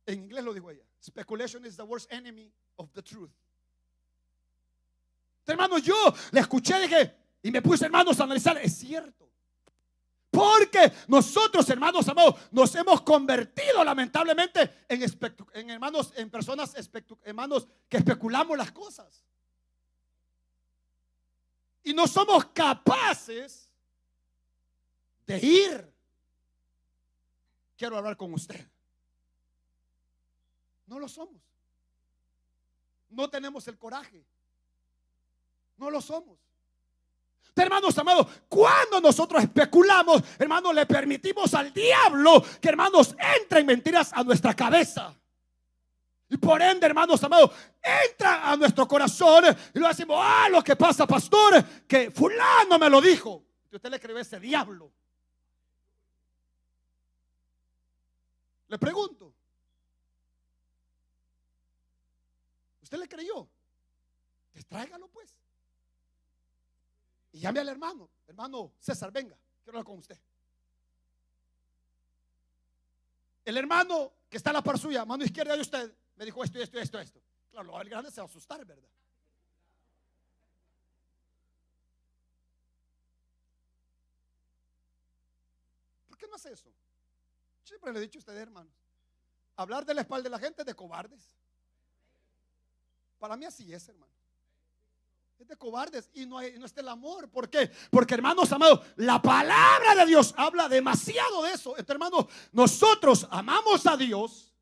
En inglés lo dijo ella. Speculation is the worst enemy of the truth. Hermanos, yo le escuché y me puse, hermanos, a analizar. Es cierto. Porque nosotros, hermanos amados, nos hemos convertido lamentablemente en hermanos, en personas, hermanos, que especulamos las cosas. Y no somos capaces de ir. Quiero hablar con usted. No lo somos. No tenemos el coraje. No lo somos. Hermanos amados, cuando nosotros especulamos, hermanos, le permitimos al diablo que, hermanos, entre en mentiras a nuestra cabeza. Y por ende, hermanos amados, entra a nuestro corazón y lo decimos, lo que pasa, pastor, que fulano me lo dijo. Y usted le creyó a ese diablo. Le pregunto, ¿usted le creyó? Tráigalo pues. Y llame al hermano. Hermano César, venga, quiero hablar con usted. El hermano que está a la par suya, mano izquierda de usted, me dijo esto. Claro, el grande se va a asustar, ¿verdad? ¿Por qué no hace eso? Siempre le he dicho a ustedes, hermanos, hablar de la espalda de la gente es de cobardes. Para mí así es, hermano. Es de cobardes y no está el amor. ¿Por qué? Porque, hermanos amados, la palabra de Dios habla demasiado de eso. Entonces, hermanos, nosotros amamos a Dios,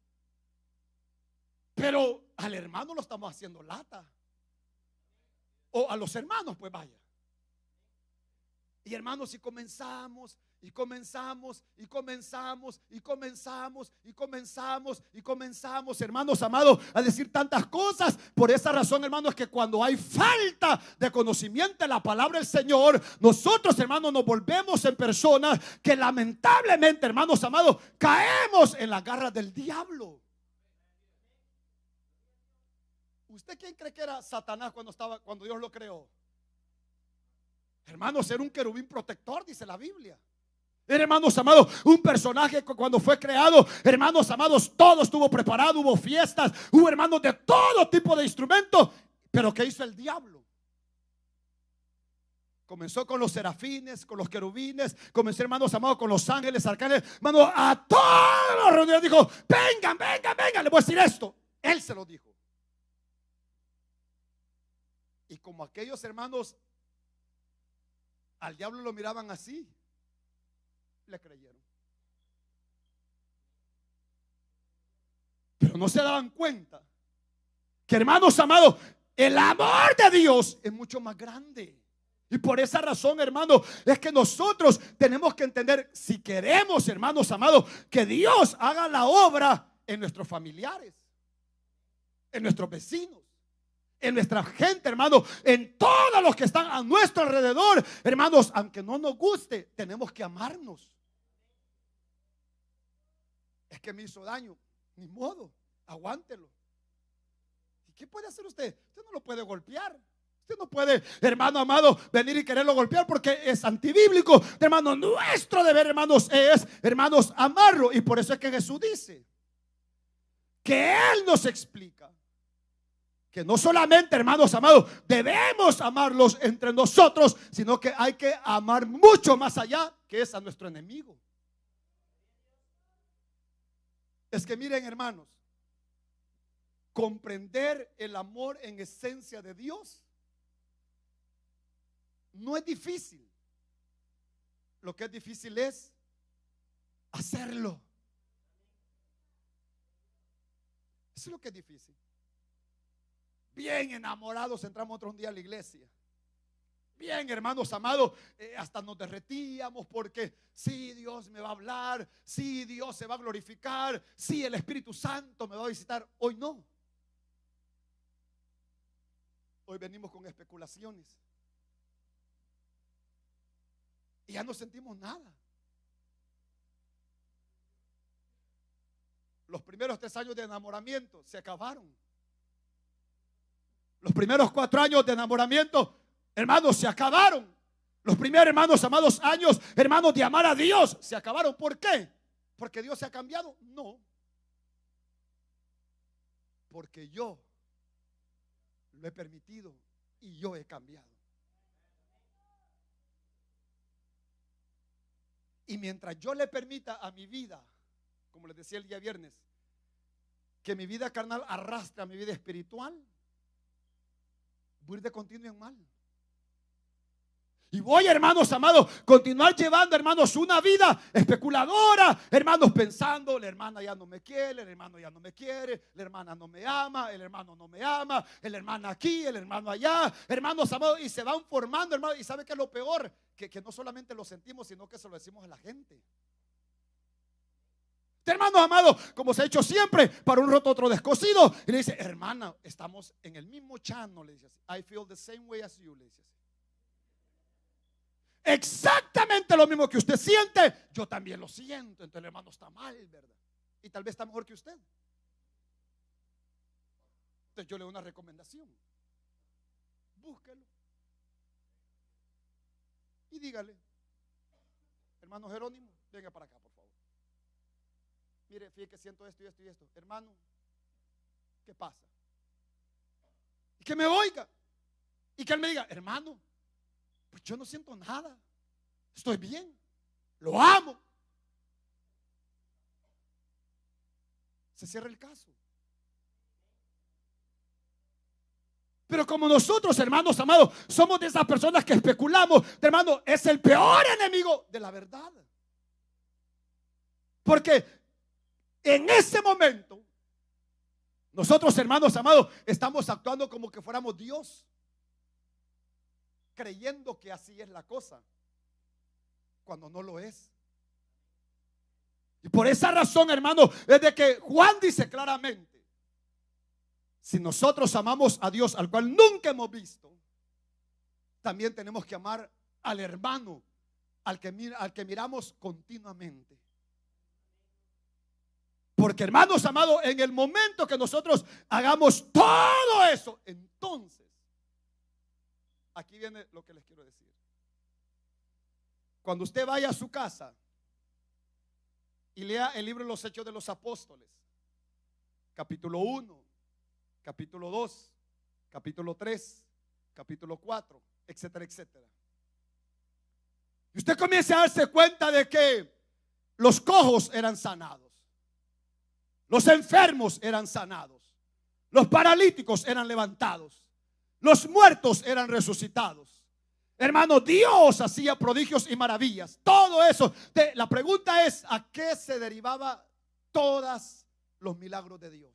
pero al hermano lo estamos haciendo lata. O a los hermanos, pues vaya. Y hermanos, si comenzamos, hermanos amados, a decir tantas cosas. Por esa razón, hermanos, que cuando hay falta de conocimiento de la palabra del Señor, nosotros, hermanos, nos volvemos en personas que lamentablemente, hermanos amados, caemos en las garras del diablo. ¿Usted quién cree que era Satanás cuando Dios lo creó? Hermanos, era un querubín protector, dice la Biblia. Era, hermanos amados, un personaje que cuando fue creado, hermanos amados, todo estuvo preparado, hubo fiestas, hubo, hermanos, de todo tipo de instrumentos. Pero ¿qué hizo el diablo? Comenzó con los serafines, con los querubines, comenzó, hermanos amados, con los ángeles, arcángeles, hermanos, a todos los reunidos dijo, vengan, les voy a decir esto. Él se lo dijo. Y como aquellos hermanos al diablo lo miraban así, le creyeron. Pero no se daban cuenta que, hermanos amados, el amor de Dios es mucho más grande. Y por esa razón, hermanos, es que nosotros tenemos que entender, si queremos, hermanos amados, que Dios haga la obra en nuestros familiares, en nuestros vecinos, en nuestra gente, hermano, en todos los que están a nuestro alrededor, hermanos, aunque no nos guste, tenemos que amarnos. Es que me hizo daño, ni modo, aguántelo. ¿Y qué puede hacer usted? Usted no lo puede golpear. Usted no puede, hermano amado, venir y quererlo golpear porque es antibíblico. Hermano, nuestro deber, hermanos, es, hermanos, amarlo. Y por eso es que Jesús dice que Él nos explica que no solamente, hermanos amados, debemos amarlos entre nosotros, sino que hay que amar mucho más allá, que es a nuestro enemigo. Es que miren, hermanos, comprender el amor en esencia de Dios no es difícil. Lo que es difícil es hacerlo. Eso es lo que es difícil. Bien enamorados entramos otro día a la iglesia. Bien, hermanos amados, hasta nos derretíamos porque sí, Dios me va a hablar, sí, Dios se va a glorificar, sí, el Espíritu Santo me va a visitar. Hoy no. Hoy venimos con especulaciones y ya no sentimos nada. Los primeros 3 años de enamoramiento se acabaron. Los primeros 4 años de enamoramiento, hermanos, se acabaron. Los primeros, hermanos amados, años, hermanos, de amar a Dios se acabaron. ¿Por qué? ¿Porque Dios se ha cambiado? No. Porque yo lo he permitido y yo he cambiado. Y mientras yo le permita a mi vida, como les decía el día viernes, que mi vida carnal arrastre a mi vida espiritual, voy a ir de continuo en mal. Y voy, hermanos amados, continuar llevando, hermanos, una vida especuladora, hermanos, pensando, la hermana ya no me quiere, el hermano ya no me quiere, la hermana no me ama, el hermano no me ama, el hermano aquí, el hermano allá, hermanos amados, y se van formando, hermanos. Y ¿sabe qué es lo peor? Que no solamente lo sentimos, sino que se lo decimos a la gente. Hermanos amados, como se ha hecho siempre, para un roto otro descosido. Y le dice, hermana, estamos en el mismo channel. Le dice así, I feel the same way as you. Le dice así. Exactamente lo mismo que usted siente, yo también lo siento. Entonces el hermano está mal, ¿verdad? Y tal vez está mejor que usted. Entonces yo le doy una recomendación. Búsquelo y dígale, hermano Jerónimo, venga para acá, por favor. Mire, fíjate que siento esto y esto y esto. Hermano, ¿qué pasa? Y que me oiga. Y que él me diga, hermano, pues yo no siento nada. Estoy bien. Lo amo. Se cierra el caso. Pero como nosotros, hermanos amados, somos de esas personas que especulamos, hermano, es el peor enemigo de la verdad. Porque en ese momento, nosotros, hermanos amados, estamos actuando como que fuéramos Dios, creyendo que así es la cosa, cuando no lo es. Y por esa razón, hermano, es de que Juan dice claramente, si nosotros amamos a Dios, al cual nunca hemos visto, también tenemos que amar al hermano, al que miramos continuamente. Porque, hermanos amados, en el momento que nosotros hagamos todo eso, entonces, aquí viene lo que les quiero decir. Cuando usted vaya a su casa y lea el libro de los Hechos de los Apóstoles, capítulo 1, capítulo 2, capítulo 3, capítulo 4, etcétera, etcétera. Y usted comienza a darse cuenta de que los cojos eran sanados, los enfermos eran sanados, los paralíticos eran levantados, los muertos eran resucitados. Hermano, Dios hacía prodigios y maravillas. Todo eso. La pregunta es, ¿a qué se derivaba todos los milagros de Dios?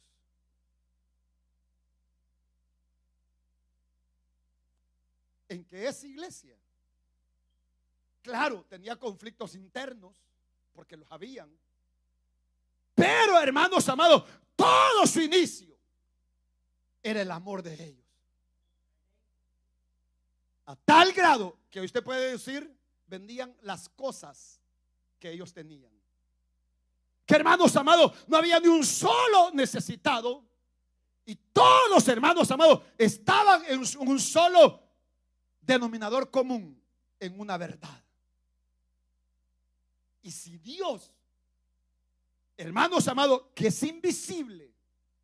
¿En qué es iglesia? Claro, tenía conflictos internos, porque los habían. Pero, hermanos amados, todo su inicio era el amor de ellos. A tal grado que usted puede decir, vendían las cosas que ellos tenían. Que hermanos amados, no había ni un solo necesitado. Y todos los hermanos amados estaban en un solo denominador común, en una verdad. Y si Dios, hermanos amados, que es invisible,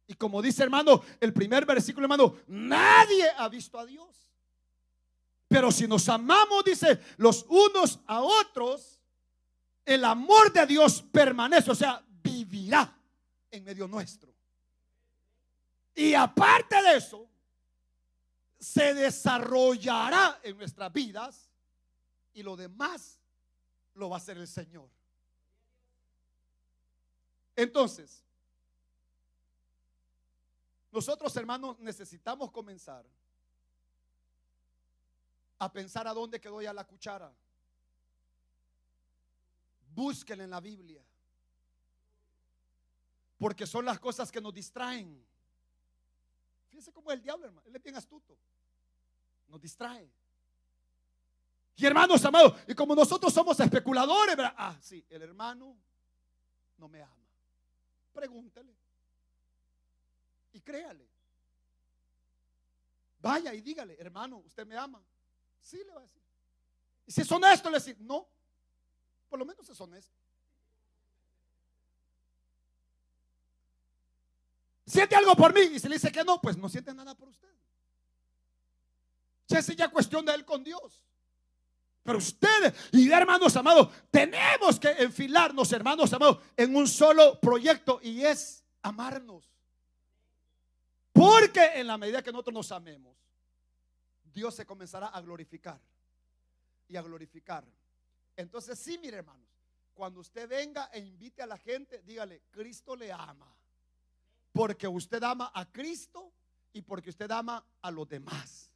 y como dice hermano el primer versículo, hermano, nadie ha visto a Dios. Pero si nos amamos, dice, los unos a otros, el amor de Dios permanece, o sea, vivirá en medio nuestro. Y aparte de eso, se desarrollará en nuestras vidas, y lo demás lo va a hacer el Señor. Entonces, nosotros, hermanos, necesitamos comenzar a pensar a dónde quedó ya la cuchara. Búsquenla en la Biblia, porque son las cosas que nos distraen. Fíjense cómo es el diablo, hermano. Él es bien astuto, nos distrae. Y hermanos amados, y como nosotros somos especuladores, ¿verdad? Ah, sí, el hermano no me ama. Pregúntele y créale. Vaya y dígale, hermano, ¿usted me ama? Sí, le va a decir. Y si es honesto, le dice, no. Por lo menos es honesto. ¿Siente algo por mí? Y si le dice que no, pues no siente nada por usted. Esa es ya cuestión de él con Dios. Pero ustedes y hermanos amados, tenemos que enfilarnos, hermanos amados, en un solo proyecto, y es amarnos. Porque en la medida que nosotros nos amemos, Dios se comenzará a glorificar y a glorificar. Entonces sí, mire hermanos, cuando usted venga e invite a la gente, dígale, Cristo le ama. Porque usted ama a Cristo y porque usted ama a los demás.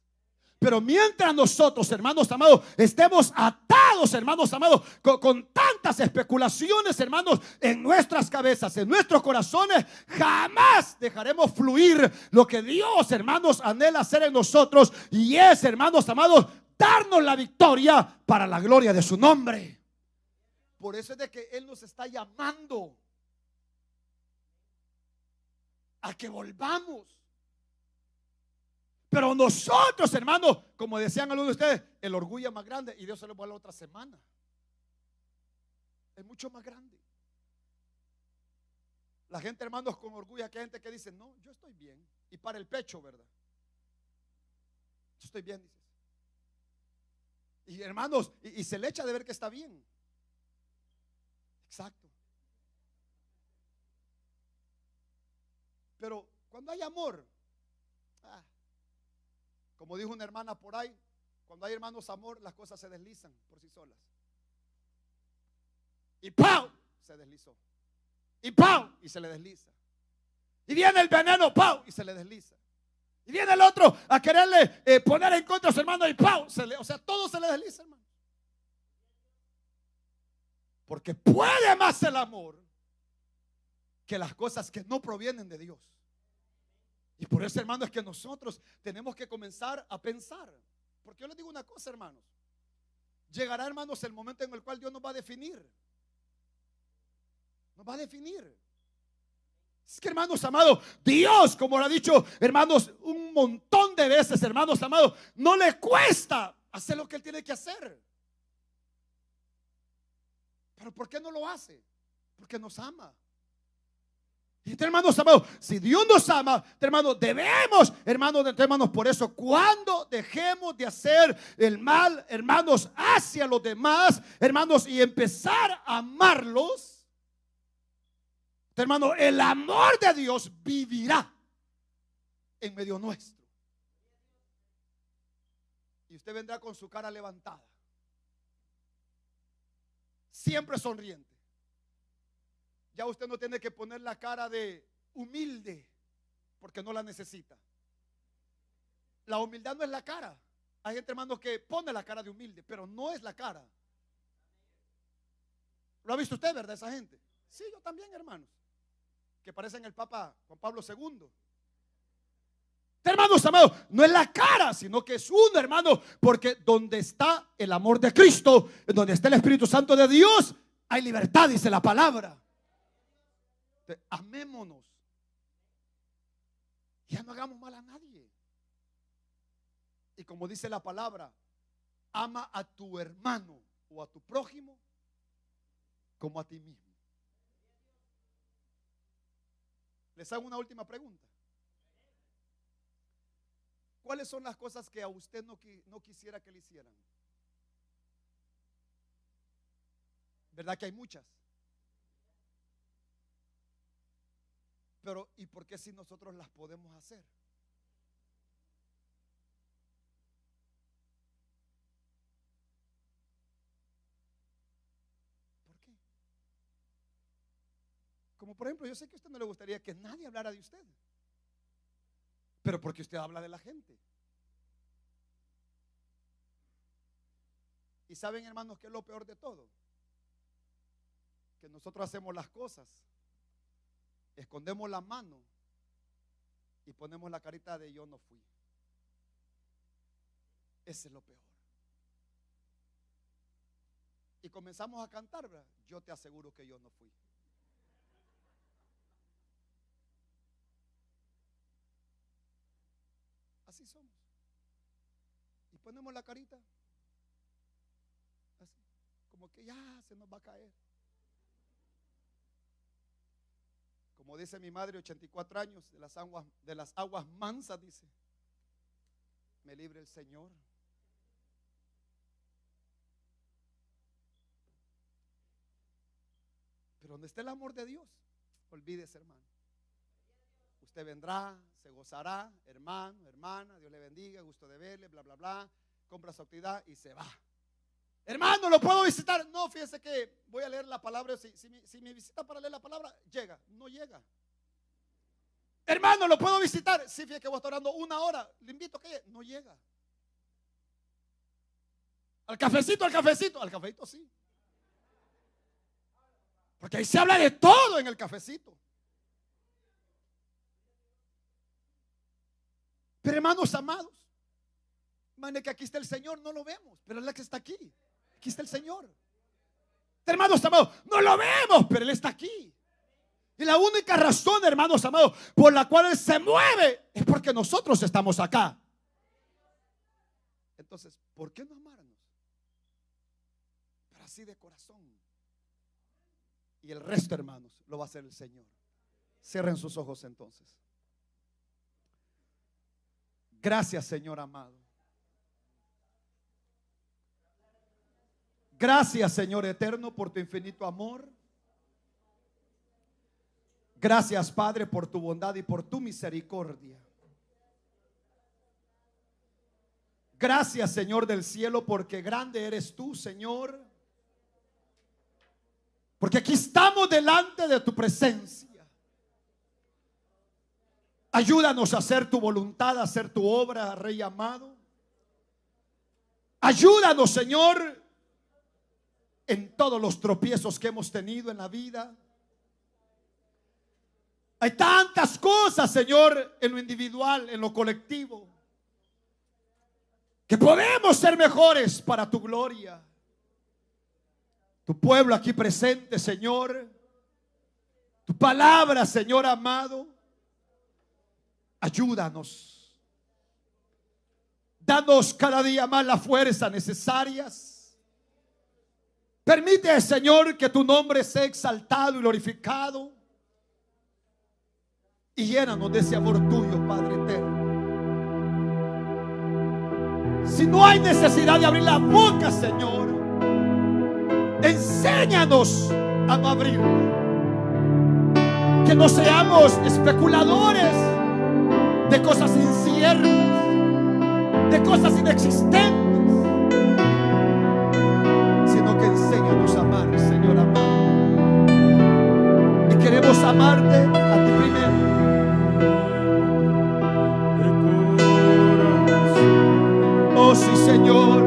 Pero mientras nosotros, hermanos amados, estemos atados, hermanos amados, con tantas especulaciones, hermanos, en nuestras cabezas, en nuestros corazones, jamás dejaremos fluir lo que Dios, hermanos, anhela hacer en nosotros, y es, hermanos amados, darnos la victoria para la gloria de su nombre. Por eso es de que Él nos está llamando a que volvamos. Pero nosotros, hermanos, como decían algunos de ustedes, el orgullo es más grande, y Dios se lo va a la otra semana. Es mucho más grande. La gente, hermanos, con orgullo, que hay gente que dice, no, yo estoy bien, y para el pecho, ¿verdad? Yo estoy bien, dices. Y hermanos, y se le echa de ver que está bien. Exacto. Pero cuando hay amor, como dijo una hermana por ahí, cuando hay hermanos amor, las cosas se deslizan por sí solas. Y ¡pau! Se deslizó. Y ¡pau! Y se le desliza. Y viene el veneno, ¡pau! Y se le desliza. Y viene el otro a quererle poner en contra a su hermano, y ¡pau! O sea, todo se le desliza, hermano. Porque puede más el amor que las cosas que no provienen de Dios. Y por eso, hermanos, es que nosotros tenemos que comenzar a pensar. Porque yo les digo una cosa, hermanos. Llegará, hermanos, el momento en el cual Dios nos va a definir. Nos va a definir. Es que, hermanos amados, Dios, como lo ha dicho, hermanos, un montón de veces, hermanos amados, no le cuesta hacer lo que Él tiene que hacer. Pero ¿por qué no lo hace? Porque nos ama. Y hermanos amados, si Dios nos ama, hermanos, debemos, hermanos, por eso, cuando dejemos de hacer el mal, hermanos, hacia los demás, hermanos, y empezar a amarlos, hermanos, el amor de Dios vivirá en medio nuestro. Y usted vendrá con su cara levantada, siempre sonriente. Ya usted no tiene que poner la cara de humilde, porque no la necesita. La humildad no es la cara. Hay gente, hermanos, que pone la cara de humilde, pero no es la cara. ¿Lo ha visto usted, verdad, esa gente? Sí, yo también, hermanos, que parecen el Papa Juan Pablo II. Hermanos amados, no es la cara, sino que es uno, hermano, porque donde está el amor de Cristo, donde está el Espíritu Santo de Dios, hay libertad, dice la palabra. Amémonos. Ya no hagamos mal a nadie. Y como dice la palabra, ama a tu hermano o a tu prójimo como a ti mismo. Les hago una última pregunta. ¿Cuáles son las cosas que a usted no quisiera que le hicieran? ¿Verdad que hay muchas? Pero ¿y por qué si nosotros las podemos hacer? ¿Por qué? Como por ejemplo, yo sé que a usted no le gustaría que nadie hablara de usted, pero porque usted habla de la gente. Y saben, hermanos, que es lo peor de todo, que nosotros hacemos las cosas, escondemos la mano y ponemos la carita de yo no fui. Ese es lo peor. Y comenzamos a cantar, ¿verdad? Yo te aseguro que yo no fui. Así somos. Y ponemos la carita así, como que ya se nos va a caer. Como dice mi madre, 84 años, de las aguas mansas, dice, me libre el Señor. Pero donde esté el amor de Dios, olvídese, hermano. Usted vendrá, se gozará, hermano, hermana, Dios le bendiga, gusto de verle, bla, bla, bla, compra su actividad y se va. Hermano, ¿lo puedo visitar? No, fíjese que voy a leer la palabra. Si me visita para leer la palabra, llega, no llega. Hermano, ¿lo puedo visitar? Sí, fíjese que voy a estar orando 1 hora, le invito a que llegue, no llega. Al cafecito sí. Porque ahí se habla de todo en el cafecito. Pero hermanos amados, imagínense que aquí está el Señor, no lo vemos, pero Él es el que está aquí. Aquí está el Señor. Hermanos amados, no lo vemos, pero Él está aquí. Y la única razón, hermanos amados, por la cual Él se mueve es porque nosotros estamos acá. Entonces, ¿por qué no amarnos? Pero así de corazón. Y el resto, hermanos, lo va a hacer el Señor. Cierren sus ojos entonces. Gracias, Señor amado. Gracias, Señor eterno, por tu infinito amor. Gracias, Padre, por tu bondad y por tu misericordia. Gracias, Señor del cielo, porque grande eres tú, Señor. Porque aquí estamos delante de tu presencia. Ayúdanos a hacer tu voluntad, a hacer tu obra, Rey amado. Ayúdanos, Señor, en todos los tropiezos que hemos tenido en la vida. Hay tantas cosas, Señor, en lo individual, en lo colectivo, que podemos ser mejores para tu gloria. Tu pueblo aquí presente, Señor, tu palabra, Señor amado, ayúdanos. Danos cada día más la fuerza necesarias. Permite, Señor, que tu nombre sea exaltado y glorificado. Y llénanos de ese amor tuyo, Padre eterno. Si no hay necesidad de abrir la boca, Señor, enséñanos a no abrir. Que no seamos especuladores de cosas inciertas, de cosas inexistentes, sino que enséñanos a amar, Señor amado. Y queremos amarte a ti primero. Oh sí, Señor.